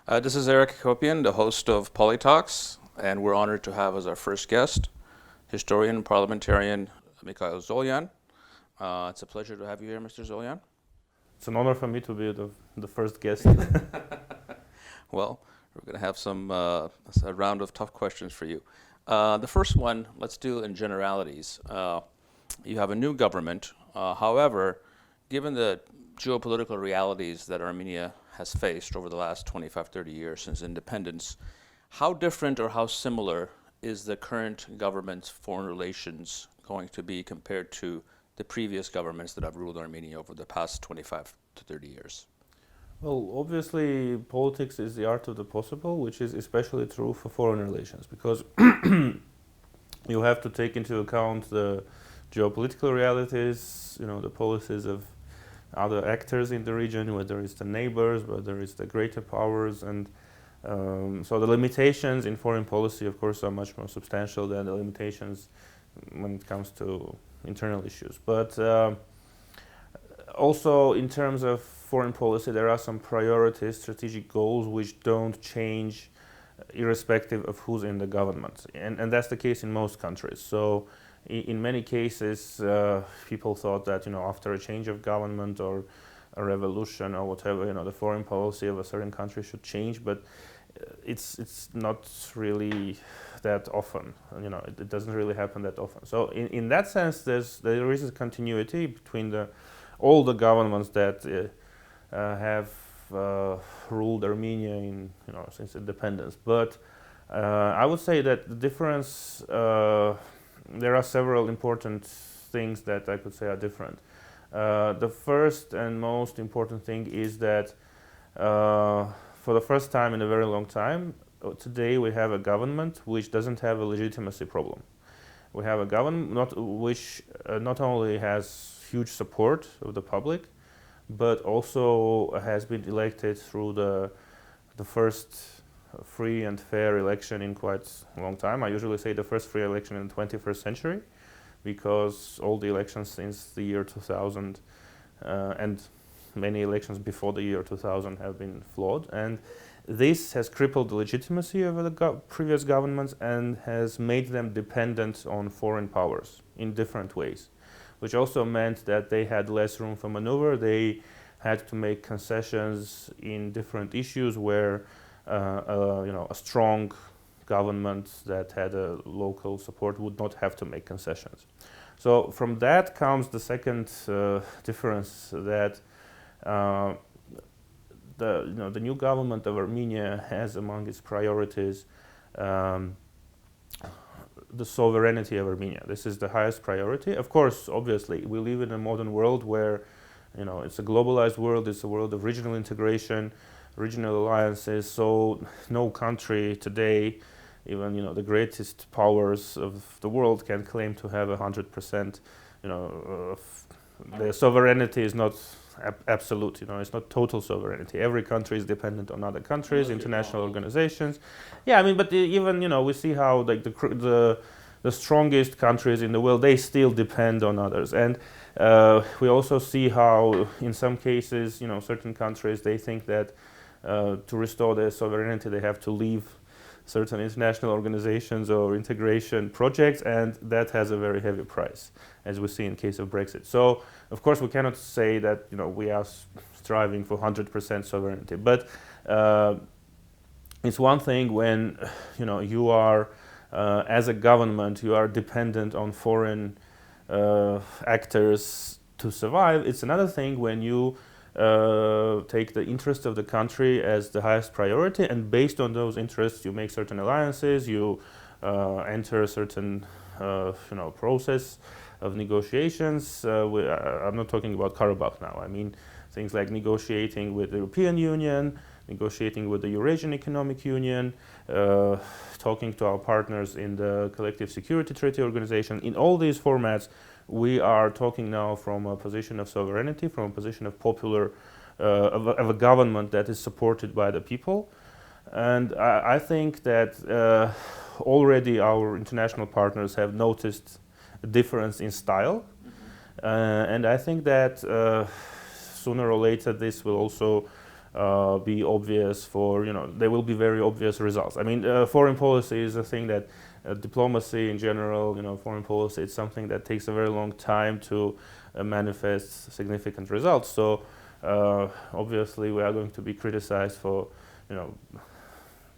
This is Eric Hacopian, the host of PoliTalks, and we're honored to have as our first guest historian and parliamentarian Mikael Zolyan. It's a pleasure to have you here, Mr. Zolyan. It's an honor for me to be the first guest. Well, we're going to have a round of tough questions for you. The first one, let's do in generalities. You have a new government. However, given the geopolitical realities that Armenia has faced over the last 25, 30 years since independence, how different or how similar is the current government's foreign relations going to be compared to the previous governments that have ruled Armenia over the past 25 to 30 years? Well, obviously, politics is the art of the possible, which is especially true for foreign relations, because you have to take into account the geopolitical realities, the policies of other actors in the region, whether it's the neighbors, whether it's the greater powers, and so the limitations in foreign policy, of course, are much more substantial than the limitations when it comes to internal issues. But also, in terms of foreign policy, there are some priorities, strategic goals, which don't change irrespective of who's in the government, and that's the case in most countries. So in many cases, people thought that after a change of government or a revolution or whatever, the foreign policy of a certain country should change, but it's not really that often. It doesn't really happen that often. So in that sense, there is a continuity between all the governments that have ruled Armenia since independence. But I would say that the difference. There are several important things that I could say are different. The first and most important thing is that for the first time in a very long time, today we have a government which doesn't have a legitimacy problem. We have a government which not only has huge support of the public, but also has been elected through the first free and fair election in quite a long time. I usually say the first free election in the 21st century, because all the elections since the year 2000 and many elections before the year 2000 have been flawed. And this has crippled the legitimacy of the previous governments and has made them dependent on foreign powers in different ways, which also meant that they had less room for maneuver. They had to make concessions in different issues where a strong government that had a local support would not have to make concessions. So from that comes the second difference, that the new government of Armenia has among its priorities the sovereignty of Armenia. This is the highest priority. Of course, obviously, we live in a modern world where it's a globalized world. It's a world of regional integration, regional alliances. So no country today, even the greatest powers of the world, can claim to have 100%. The sovereignty is not absolute. It's not total sovereignty. Every country is dependent on other countries, international organizations. Yeah, but even we see how the strongest countries in the world, they still depend on others, and we also see how in some cases certain countries, they think that to restore their sovereignty, they have to leave certain international organizations or integration projects, and that has a very heavy price, as we see in case of Brexit. So, of course, we cannot say that we are striving for 100% sovereignty, but it's one thing when you are as a government, you are dependent on foreign actors to survive. It's another thing when you take the interest of the country as the highest priority, and based on those interests, you make certain alliances, you enter a certain process of negotiations. I'm not talking about Karabakh now. I mean things like negotiating with the European Union, negotiating with the Eurasian Economic Union, talking to our partners in the Collective Security Treaty Organization. In all these formats, we are talking now from a position of sovereignty, from a position of popular, of a government that is supported by the people. And I think that already our international partners have noticed a difference in style. And I think that sooner or later this will also be obvious for, there will be very obvious results. I mean, foreign policy is a thing that diplomacy in general, foreign policy, it's something that takes a very long time to manifest significant results. So obviously we are going to be criticized for,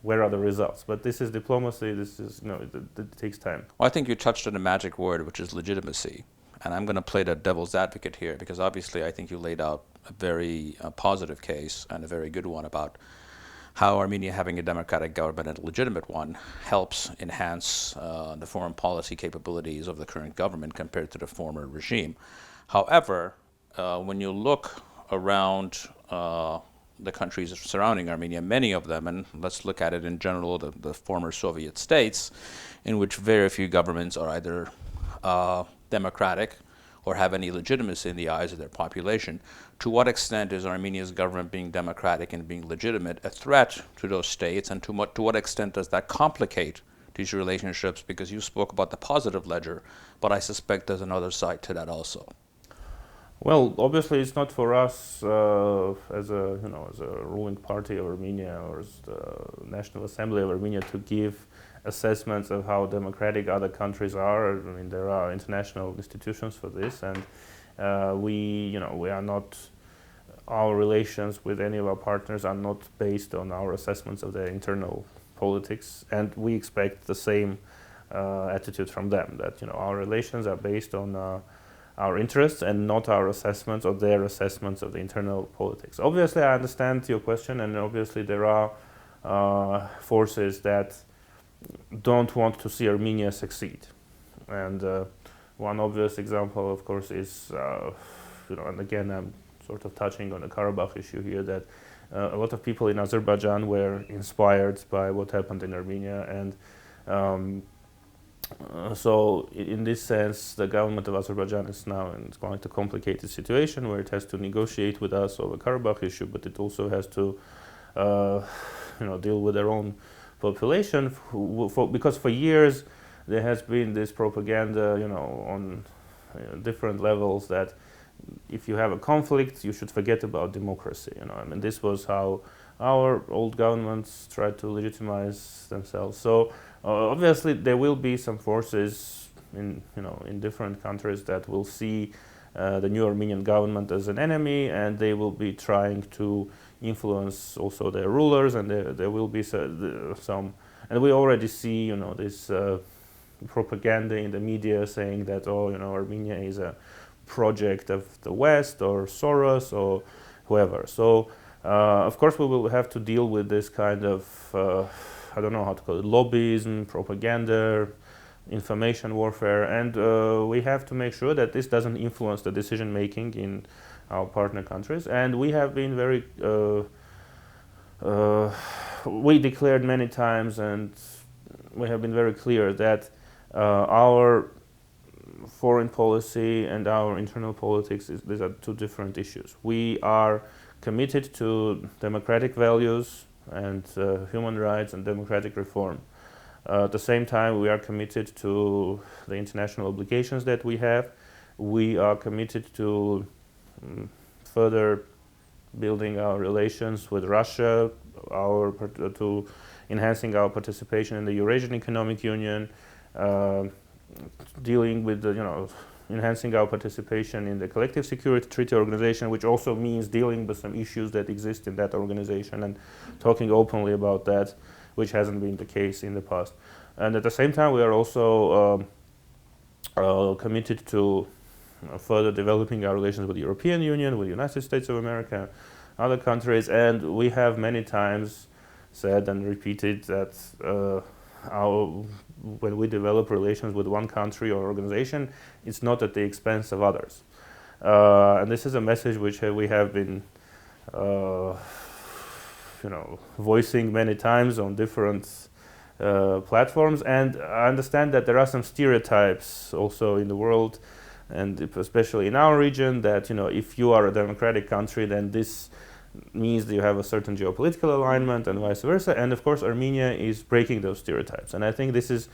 where are the results? But this is diplomacy, this is, it takes time. Well, I think you touched on a magic word, which is legitimacy. And I'm going to play the devil's advocate here, because obviously I think you laid out a very positive case and a very good one about how Armenia having a democratic government and a legitimate one helps enhance the foreign policy capabilities of the current government compared to the former regime. However, when you look around the countries surrounding Armenia, many of them, and let's look at it in general, the former Soviet states, in which very few governments are either democratic or have any legitimacy in the eyes of their population. To what extent is Armenia's government being democratic and being legitimate a threat to those states, and to what extent does that complicate these relationships? Because you spoke about the positive ledger, but I suspect there's another side to that also. Well, obviously, it's not for us as a ruling party of Armenia or as the National Assembly of Armenia to give assessments of how democratic other countries are. I mean, there are international institutions for this, and we are not. Our relations with any of our partners are not based on our assessments of their internal politics, and we expect the same attitude from them. That our relations are based on our interests and not our assessments or their assessments of the internal politics. Obviously, I understand your question, and obviously there are forces that don't want to see Armenia succeed. And one obvious example, of course, is, and again, I'm sort of touching on the Karabakh issue here, that a lot of people in Azerbaijan were inspired by what happened in Armenia, and so in this sense, the government of Azerbaijan is now in quite a complicated situation where it has to negotiate with us over Karabakh issue, but it also has to, deal with their own population, because for years there has been this propaganda, on different levels that if you have a conflict, you should forget about democracy. I mean, this was how our old governments tried to legitimize themselves. So obviously, there will be some forces in different countries that will see the new Armenian government as an enemy, and they will be trying to influence also their rulers, and there will be some, and we already see, this propaganda in the media saying that, Armenia is a project of the West or Soros or whoever. So, of course, we will have to deal with this kind of, I don't know how to call it, lobbyism, propaganda, information warfare, and we have to make sure that this doesn't influence the decision making in our partner countries. And we have been very, we declared many times, and we have been very clear that our foreign policy and our internal politics, these are two different issues. We are committed to democratic values and human rights and democratic reform. At the same time, we are committed to the international obligations that we have. We are committed to further building our relations with Russia, to enhancing our participation in the Eurasian Economic Union, dealing with enhancing our participation in the Collective Security Treaty Organization, which also means dealing with some issues that exist in that organization and talking openly about that, which hasn't been the case in the past. And at the same time, we are also committed to further developing our relations with the European Union, with the United States of America, other countries, and we have many times said and repeated that when we develop relations with one country or organization, it's not at the expense of others. And this is a message which we have been voicing many times on different platforms. And I understand that there are some stereotypes also in the world, and especially in our region, that if you are a democratic country, then this means that you have a certain geopolitical alignment and vice versa. And of course, Armenia is breaking those stereotypes. And I think this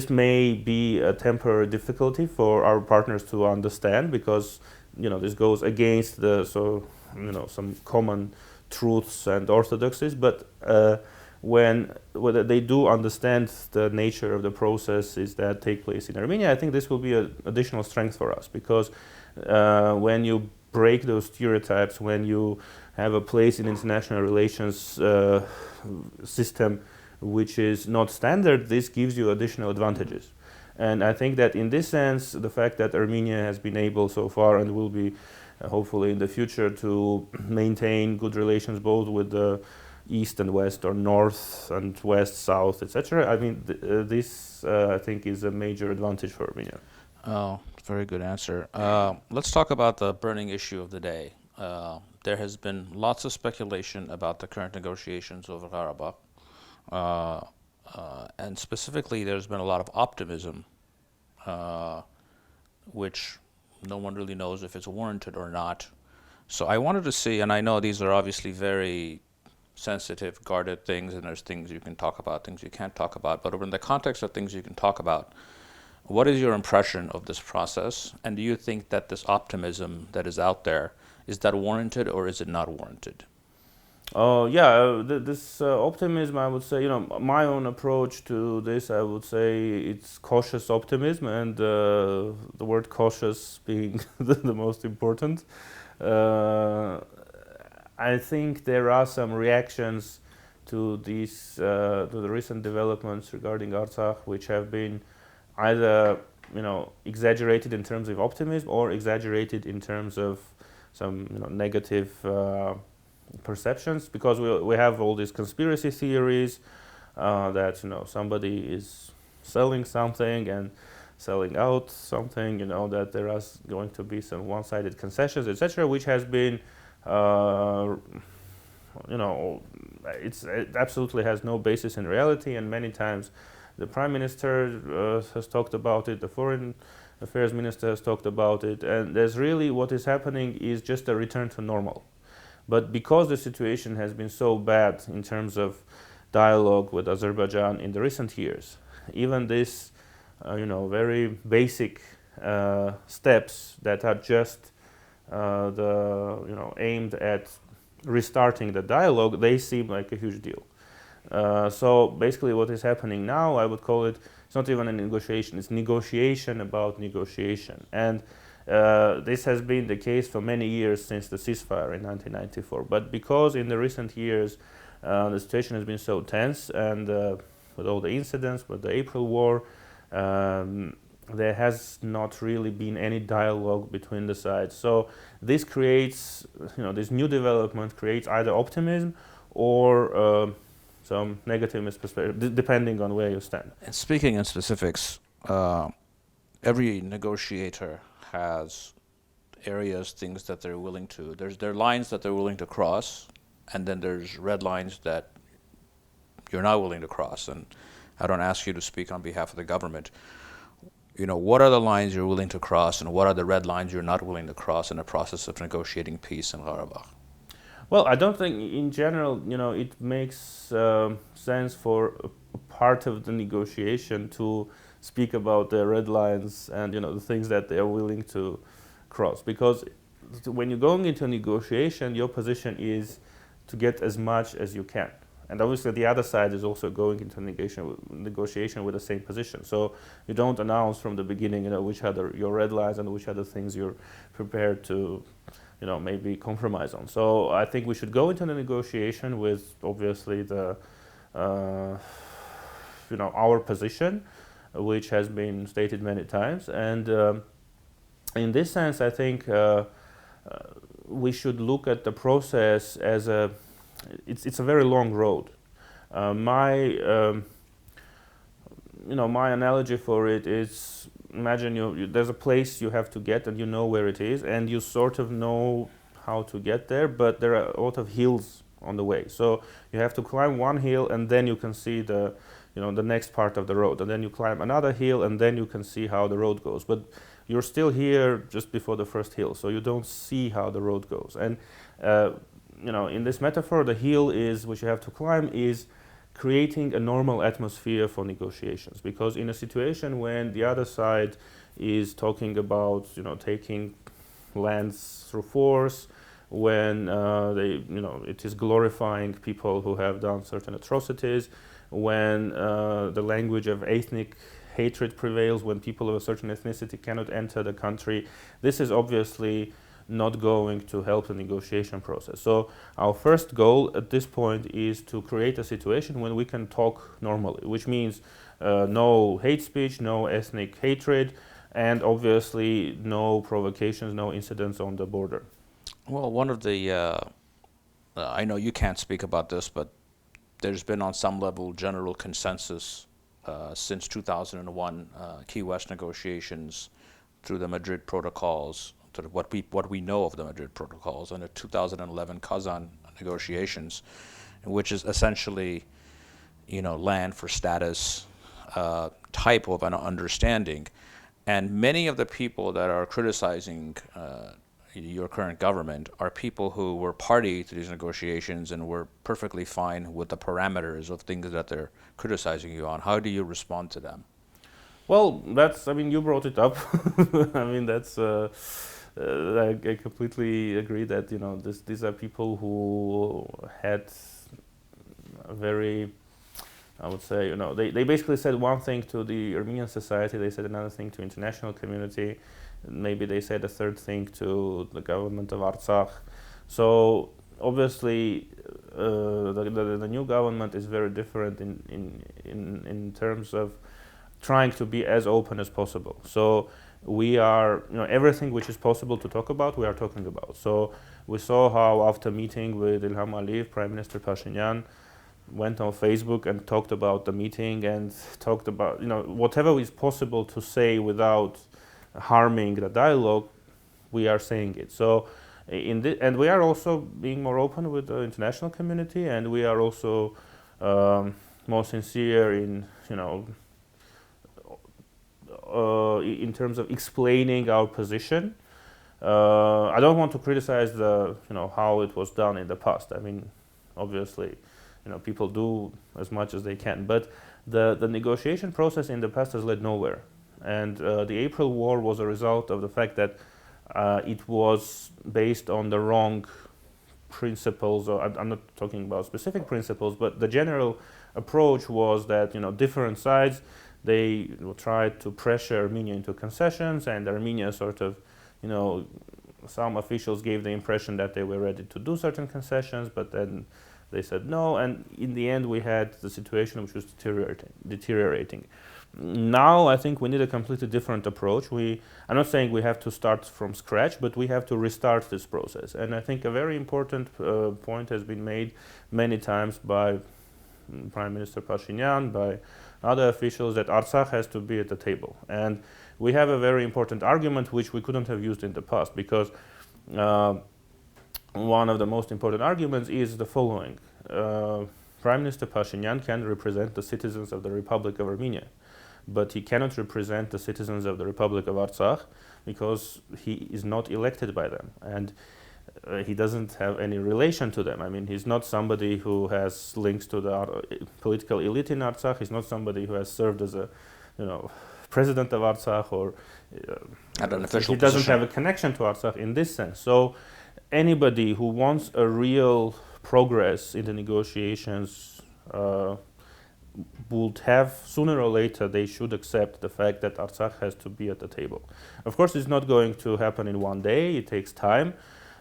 may be a temporary difficulty for our partners to understand, because this goes against some common truths and orthodoxies, but whether they do understand the nature of the processes that take place in Armenia, I think this will be an additional strength for us, because when you break those stereotypes, when you have a place in international relations system which is not standard, this gives you additional advantages. And I think that in this sense, the fact that Armenia has been able so far and will be hopefully in the future to maintain good relations both with the East and West, or North and West, South, etc. I mean, this I think is a major advantage for Armenia. Oh, very good answer. Let's talk about the burning issue of the day. There has been lots of speculation about the current negotiations over Karabakh. And specifically, there's been a lot of optimism, which no one really knows if it's warranted or not. So I wanted to see, and I know these are obviously very sensitive, guarded things, and there's things you can talk about, things you can't talk about, but in the context of things you can talk about, what is your impression of this process? And do you think that this optimism that is out there, is that warranted or is it not warranted? This optimism, I would say, my own approach to this, I would say it's cautious optimism, and the word cautious being the most important. I think there are some reactions to these, to the recent developments regarding Artsakh, which have been either, exaggerated in terms of optimism or exaggerated in terms of some, negative perceptions, because we have all these conspiracy theories that somebody is selling something and selling out something, that there are going to be some one-sided concessions, etc., which has been it absolutely has no basis in reality, and many times the Prime Minister has talked about it, the Foreign Affairs Minister has talked about it, and there's really what is happening is just a return to normal. But because the situation has been so bad in terms of dialogue with Azerbaijan in the recent years, even this, very basic steps that are just aimed at restarting the dialogue, they seem like a huge deal. So basically what is happening now, I would call it, it's not even a negotiation, it's negotiation about negotiation. And this has been the case for many years since the ceasefire in 1994. But because in the recent years the situation has been so tense, and with all the incidents, with the April War, there has not really been any dialogue between the sides. So this creates, this new development creates either optimism or some negative perspective, depending on where you stand. And speaking in specifics, every negotiator has areas, things that they're willing to, there are lines that they're willing to cross, and then there's red lines that you're not willing to cross. And I don't ask you to speak on behalf of the government. What are the lines you're willing to cross, and what are the red lines you're not willing to cross in the process of negotiating peace in Karabakh? Well, I don't think in general, it makes sense for a part of the negotiation to speak about the red lines and the things that they are willing to cross, because when you're going into a negotiation, your position is to get as much as you can, and obviously the other side is also going into negotiation with the same position. So you don't announce from the beginning which are your red lines and which are the things you're prepared to maybe compromise on. So I think we should go into the negotiation with obviously the our position, which has been stated many times, and in this sense, I think we should look at the process as it's a very long road. My analogy for it is, imagine there's a place you have to get, and you know where it is, and you sort of know how to get there, but there are a lot of hills on the way. So you have to climb one hill, and then you can see the next part of the road, and then you climb another hill, and then you can see how the road goes. But you're still here just before the first hill, so you don't see how the road goes. And in this metaphor, the hill which you have to climb is creating a normal atmosphere for negotiations, because in a situation when the other side is talking about taking lands through force, when it is glorifying people who have done certain atrocities, when the language of ethnic hatred prevails, when people of a certain ethnicity cannot enter the country. This is obviously not going to help the negotiation process. So our first goal at this point is to create a situation when we can talk normally, which means no hate speech, no ethnic hatred, and obviously no provocations, no incidents on the border. Well, one of the, I know you can't speak about this, but there's been on some level general consensus since 2001 Key West negotiations through the Madrid protocols, sort of what we know of the Madrid protocols, and the 2011 Kazan negotiations, which is essentially, land for status type of an understanding. And many of the people that are criticizing your current government are people who were party to these negotiations and were perfectly fine with the parameters of things that they're criticizing you on. How do you respond to them? Well, you brought it up. I completely agree that, these are people who had a very, I would say, they basically said one thing to the Armenian society, they said another thing to international community, maybe they said a third thing to the government of Artsakh. So obviously the new government is very different in terms of trying to be as open as possible. So we are, everything which is possible to talk about, we are talking about. So we saw how after meeting with Ilham Aliyev, Prime Minister Pashinyan went on Facebook and talked about the meeting and talked about, whatever is possible to say without harming the dialogue, we are saying it. So and we are also being more open with the international community, and we are also more sincere in terms of explaining our position. I don't want to criticize how it was done in the past. Obviously, people do as much as they can, but the negotiation process in the past has led nowhere. And the April War was a result of the fact that it was based on the wrong principles. I'm not talking about specific principles, but the general approach was that different sides, they tried to pressure Armenia into concessions, and Armenia sort of, some officials gave the impression that they were ready to do certain concessions, but then they said no, and in the end we had the situation which was deteriorating. Now I think we need a completely different approach. I'm not saying we have to start from scratch, but we have to restart this process. And I think a very important point has been made many times by Prime Minister Pashinyan, by other officials, that Artsakh has to be at the table. And we have a very important argument which we couldn't have used in the past, because one of the most important arguments is the following. Prime Minister Pashinyan can represent the citizens of the Republic of Armenia, but he cannot represent the citizens of the Republic of Artsakh because he is not elected by them, and he doesn't have any relation to them. He's not somebody who has links to the political elite in Artsakh. He's not somebody who has served as a, president of Artsakh, or at an official he doesn't position. have a connection to Artsakh in this sense. So anybody who wants a real progress in the negotiations would have, sooner or later, they should accept the fact that Artsakh has to be at the table. Of course, it's not going to happen in one day. It takes time.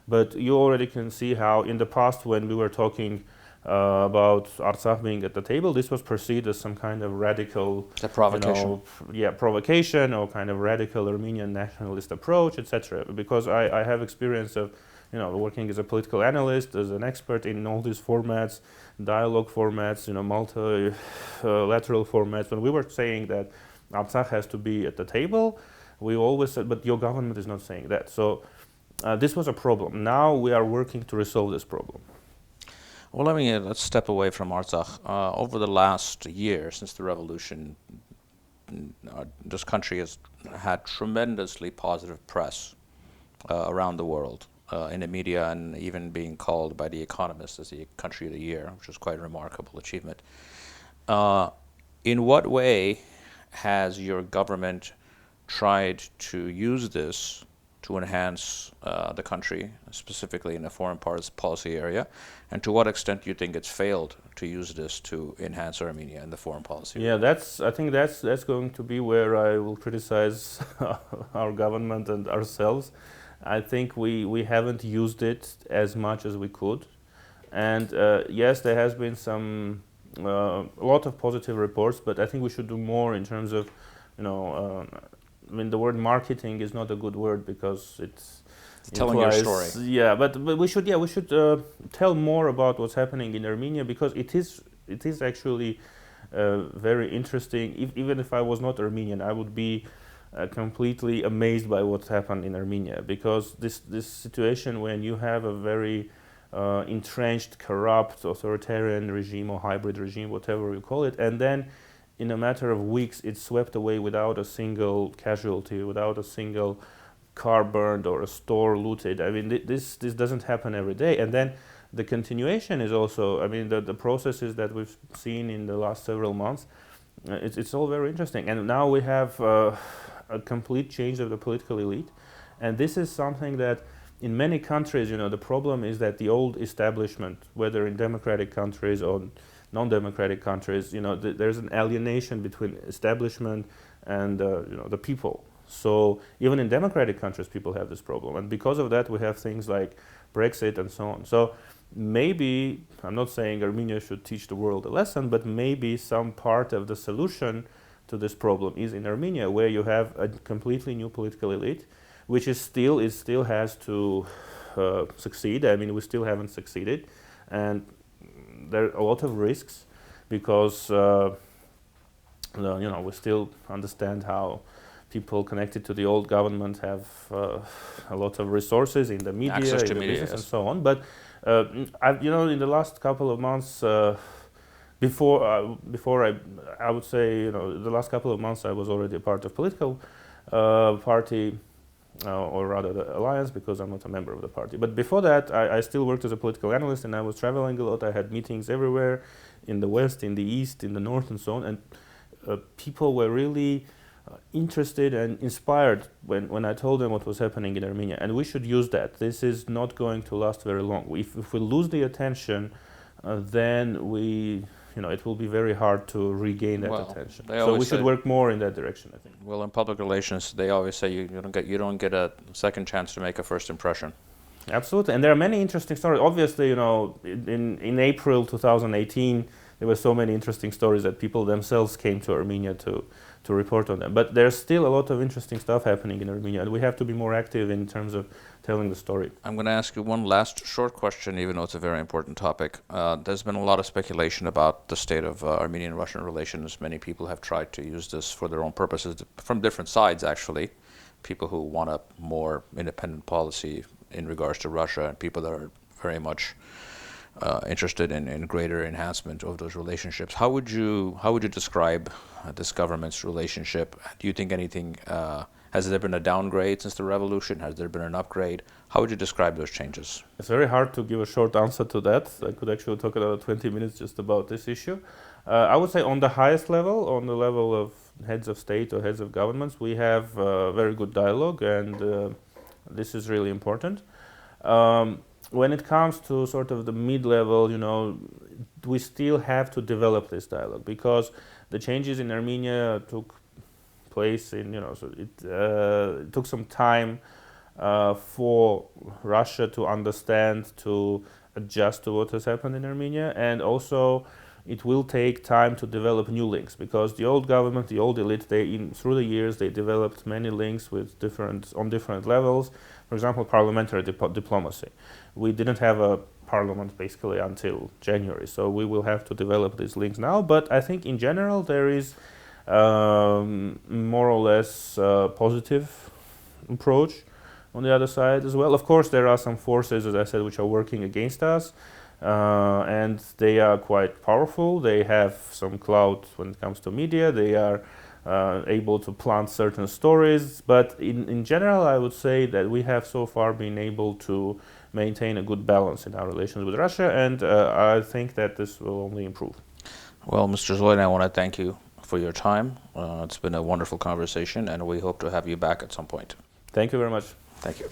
But you already can see how in the past, when we were talking about Artsakh being at the table, this was perceived as some kind of radical provocation. Provocation, or kind of radical Armenian nationalist approach, etc. Because I have experience of working as a political analyst, as an expert in all these formats, dialogue formats, multilateral formats. When we were saying that Artsakh has to be at the table, we always said, but your government is not saying that. So this was a problem. Now we are working to resolve this problem. Well, let's step away from Artsakh. Over the last year, since the revolution, this country has had tremendously positive press around the world, in the media, and even being called by The Economist as the country of the year, which is quite a remarkable achievement. In what way has your government tried to use this to enhance the country, specifically in the foreign policy area? And to what extent do you think it's failed to use this to enhance Armenia in the foreign policy area? Yeah, I think that's going to be where I will criticize our government and ourselves. I think we haven't used it as much as we could. And yes, there has been a lot of positive reports, but I think we should do more in terms of, I mean, the word marketing is not a good word because it's telling your story. Yeah, but we should tell more about what's happening in Armenia, because it is actually very interesting. Even if I was not Armenian, I would be completely amazed by what's happened in Armenia, because this situation when you have a very entrenched, corrupt, authoritarian regime or hybrid regime, whatever you call it, and then in a matter of weeks it's swept away without a single casualty, without a single car burned or a store looted. I mean, this doesn't happen every day. And then the continuation is also, I mean, the processes that we've seen in the last several months, it's all very interesting. And now we have a complete change of the political elite. And this is something that in many countries, the problem is that the old establishment, whether in democratic countries or non-democratic countries, there's an alienation between establishment and the people. So even in democratic countries, people have this problem, and because of that, we have things like Brexit and so on. So maybe, I'm not saying Armenia should teach the world a lesson, but maybe some part of the solution to this problem is in Armenia, where you have a completely new political elite, which is still has to succeed. I mean, we still haven't succeeded, and there are a lot of risks because we still understand how people connected to the old government have a lot of resources in the media, access to in the media, business, yes. and so on. But in the last couple of months, before I would say, the last couple of months I was already a part of political party, or rather the alliance, because I'm not a member of the party. But before that, I still worked as a political analyst, and I was traveling a lot. I had meetings everywhere, in the West, in the East, in the North, and so on. And people were really interested and inspired when I told them what was happening in Armenia. And we should use that. This is not going to last very long. If we lose the attention, then it will be very hard to regain that attention. So we should work more in that direction, I think. Well, in public relations, they always say you don't get a second chance to make a first impression. Absolutely, and there are many interesting stories. Obviously, in April 2018, there were so many interesting stories that people themselves came to Armenia to report on them. But there's still a lot of interesting stuff happening in Armenia, and we have to be more active in terms of telling the story. I'm going to ask you one last short question, even though it's a very important topic. There's been a lot of speculation about the state of Armenian-Russian relations. Many people have tried to use this for their own purposes, from different sides, actually. People who want a more independent policy in regards to Russia, and people that are very much interested in greater enhancement of those relationships. How would you describe this government's relationship? Do you think anything, has there been a downgrade since the revolution? Has there been an upgrade? How would you describe those changes? It's very hard to give a short answer to that. I could actually talk another 20 minutes just about this issue. I would say on the highest level, on the level of heads of state or heads of governments, we have very good dialogue, and this is really important. When it comes to sort of the mid-level, we still have to develop this dialogue, because the changes in Armenia took place so it took some time for Russia to understand, to adjust to what has happened in Armenia, and also it will take time to develop new links, because the old government, the old elite, through the years they developed many links with on different levels. For example, parliamentary diplomacy. We didn't have a parliament basically until January, so we will have to develop these links now. But I think in general there is more or less positive approach on the other side as well. Of course, there are some forces, as I said, which are working against us, and they are quite powerful. They have some clout when it comes to media. They are able to plant certain stories, but in general, I would say that we have so far been able to maintain a good balance in our relations with Russia, and I think that this will only improve. Well, Mr. Zolyan, I want to thank you for your time. It's been a wonderful conversation, and we hope to have you back at some point. Thank you very much. Thank you.